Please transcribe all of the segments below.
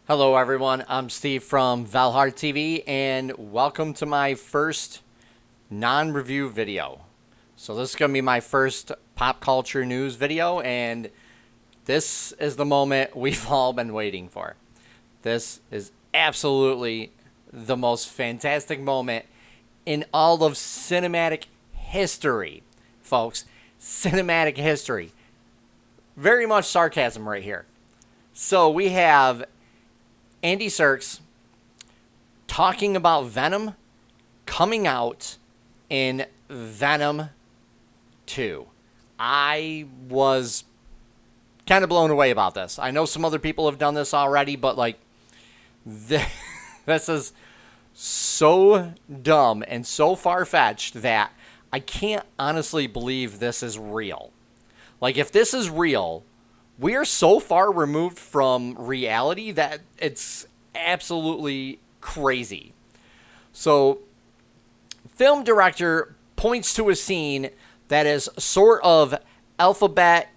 Hello, everyone. I'm Steve from Valhartv, and welcome to my first non-review video. So this is going to be my first pop culture news video, and this is the moment we've all been waiting for. This is absolutely the most fantastic moment in all of cinematic history, folks. Cinematic history. Very much sarcasm right here. So we have Andy Serkis talking about Venom coming out in Venom 2. I was kind of blown away about this. I know some other people have done this already, but this is so dumb and so far-fetched that I can't honestly believe this is real. Like, if this is real, we are so far removed from reality that it's absolutely crazy. So, film director points to a scene that is sort of alphabet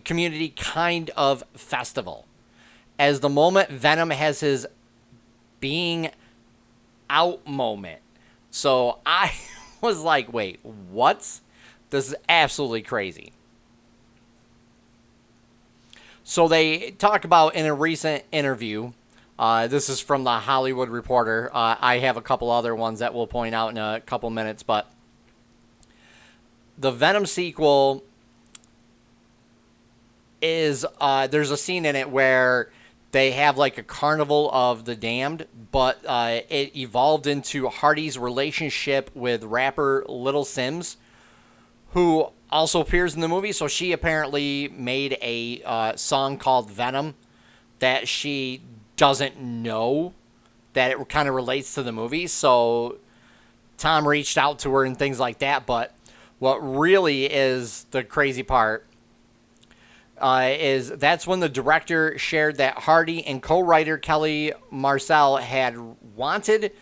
community kind of festival. As the moment Venom has his being out moment. So I was like, wait, what? This is absolutely crazy. So they talk about in a recent interview, this is from the Hollywood Reporter. I have a couple other ones that we'll point out in a couple minutes, but the Venom sequel is, there's a scene in it where they have like a carnival of the damned, but it evolved into Hardy's relationship with rapper Little Sims, who also appears in the movie. So she apparently made a song called Venom that she doesn't know that it kind of relates to the movie. So Tom reached out to her and things like that. But what really is the crazy part is that's when the director shared that Hardy and co-writer Kelly Marcel had wanted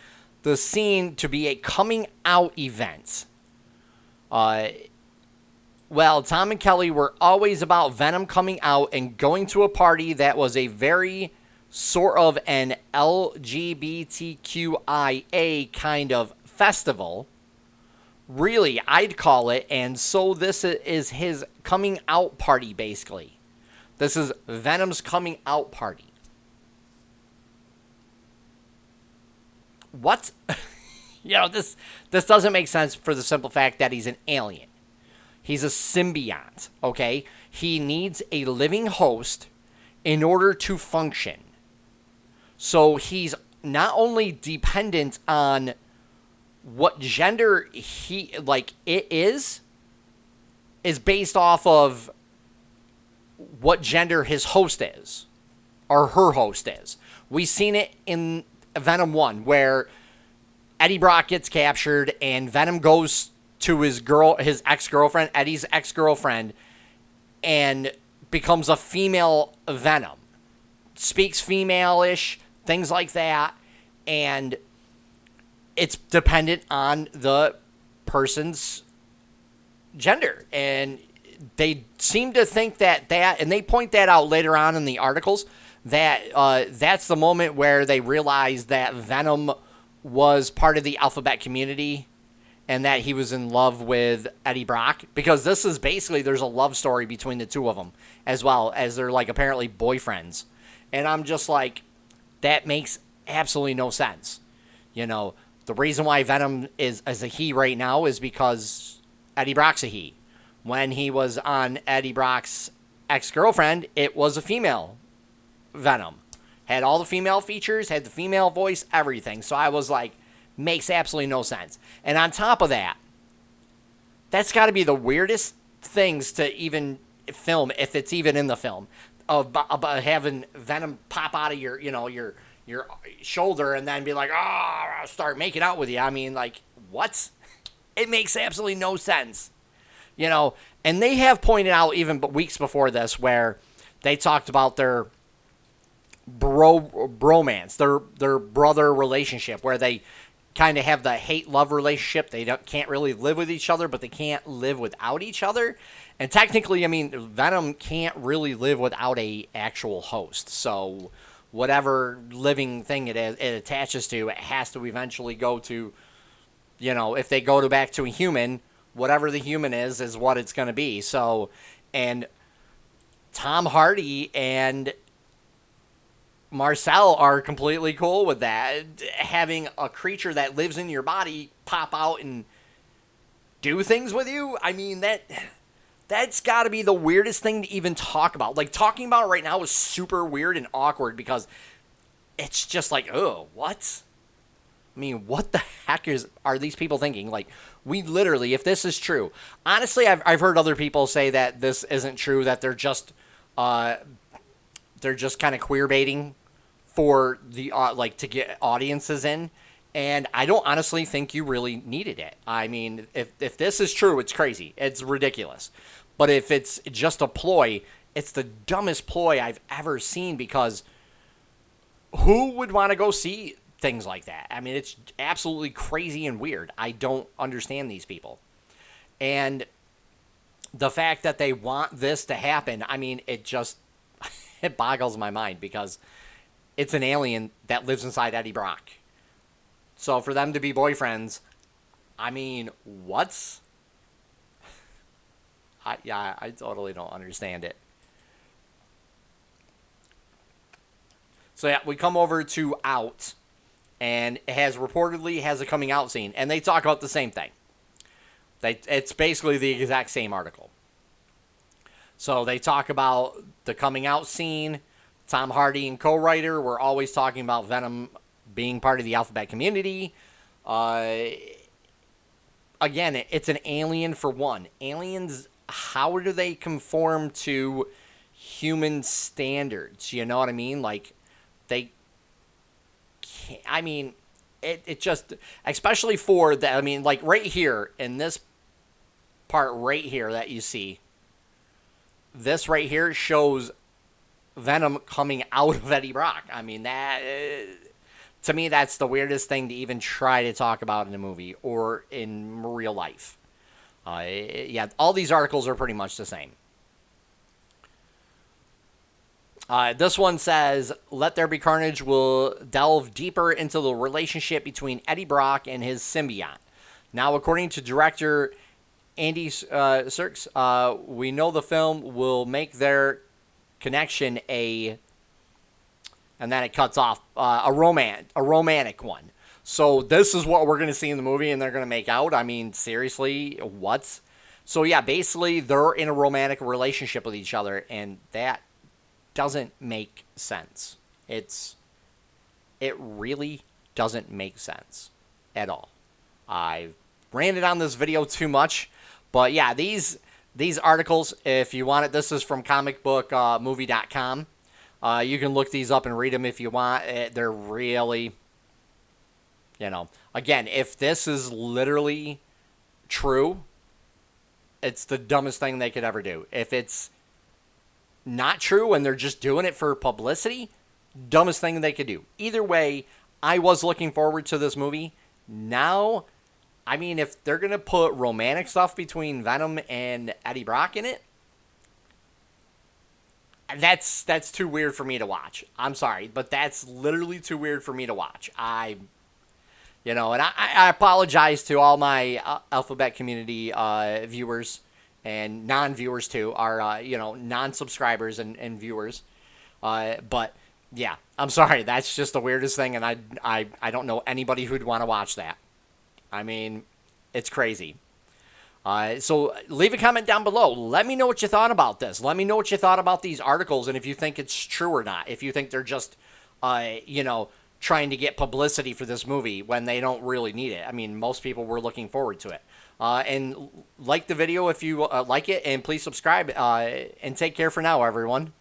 the scene to be a coming out event. Well, Tom and Kelly were always about Venom coming out and going to a party that was a very sort of an LGBTQIA kind of festival. Really, I'd call it. And so this is his coming out party, basically. This is Venom's coming out party. What? This doesn't make sense for the simple fact that he's an alien. He's a symbiont, okay? He needs a living host in order to function. So he's not only dependent on what gender it is based off of what gender his host is, or her host is. We've seen it in Venom 1, where Eddie Brock gets captured and Venom goes to his ex-girlfriend, Eddie's ex-girlfriend, and becomes a female Venom. Speaks female-ish, things like that, and it's dependent on the person's gender. And they seem to think that, and they point that out later on in the articles, that that's the moment where they realize that Venom was part of the alphabet community and that he was in love with Eddie Brock, because this is basically, there's a love story between the two of them, as well as they're like apparently boyfriends. And I'm just like, that makes absolutely no sense. The reason why Venom is a he right now is because Eddie Brock's a he. When he was on Eddie Brock's ex-girlfriend, it was a female Venom. Had all the female features, had the female voice, everything. So I was like, makes absolutely no sense. And on top of that, that's got to be the weirdest things to even film, if it's even in the film, about having Venom pop out of your shoulder and then be like, I'll start making out with you. I mean, like, what? It makes absolutely no sense. And they have pointed out even weeks before this where they talked about their bromance, their brother relationship, where they kind of have the hate-love relationship. They can't really live with each other, but they can't live without each other. And technically, I mean, Venom can't really live without a actual host. So whatever living thing it attaches to, it has to eventually go to, if they go back to a human, whatever the human is what it's going to be. So, and Tom Hardy and Marcel are completely cool with that. Having a creature that lives in your body pop out and do things with you, I mean, that's got to be the weirdest thing to even talk about. Like, talking about it right now is super weird and awkward because it's just like, oh, what? I mean, what the heck are these people thinking? Like, we literally, if this is true, honestly, I've heard other people say that this isn't true, that they're just kind of queer baiting for the to get audiences in. And I don't honestly think you really needed it. I mean, if this is true, it's crazy. It's ridiculous. But if it's just a ploy, it's the dumbest ploy I've ever seen, because who would want to go see things like that? I mean, it's absolutely crazy and weird. I don't understand these people. And the fact that they want this to happen, I mean, it just it boggles my mind, because it's an alien that lives inside Eddie Brock. So for them to be boyfriends, I mean, what? I totally don't understand it. So yeah, we come over to Out, and it reportedly has a coming out scene, and they talk about the same thing. It's basically the exact same article. So they talk about the coming out scene. Tom Hardy and co-writer were always talking about Venom being part of the alphabet community. Again, it's an alien for one. Aliens, how do they conform to human standards? You know what I mean? Like, they can't, I mean, it just, especially for that, I mean, like right here, in this part right here that you see, this right here shows Venom coming out of Eddie Brock. I mean, that, to me, that's the weirdest thing to even try to talk about in a movie or in real life. Yeah, all these articles are pretty much the same. This one says, Let There Be Carnage will delve deeper into the relationship between Eddie Brock and his symbiote. Now, according to director Andy Serkis, we know the film will make their connection and then it cuts off, a romantic one. So this is what we're going to see in the movie, and they're going to make out? I mean, seriously, what? So yeah, basically, they're in a romantic relationship with each other, and that doesn't make sense. It really doesn't make sense at all. I've ranted on this video too much, but yeah, these articles, if you want it, this is from comicbookmovie.com. You can look these up and read them if you want. They're really, again, if this is literally true, it's the dumbest thing they could ever do. If it's not true and they're just doing it for publicity, dumbest thing they could do. Either way, I was looking forward to this movie. Now, I mean, if they're going to put romantic stuff between Venom and Eddie Brock in it, that's too weird for me to watch. I'm sorry, but that's literally too weird for me to watch. And I apologize to all my Alphabet community viewers and non-viewers too, our non-subscribers and viewers. But yeah, I'm sorry. That's just the weirdest thing, and I don't know anybody who'd want to watch that. I mean, it's crazy. So leave a comment down below. Let me know what you thought about this. Let me know what you thought about these articles, and if you think it's true or not. If you think they're just, trying to get publicity for this movie when they don't really need it. I mean, most people were looking forward to it. And like the video if you like it, and please subscribe. And take care for now, everyone.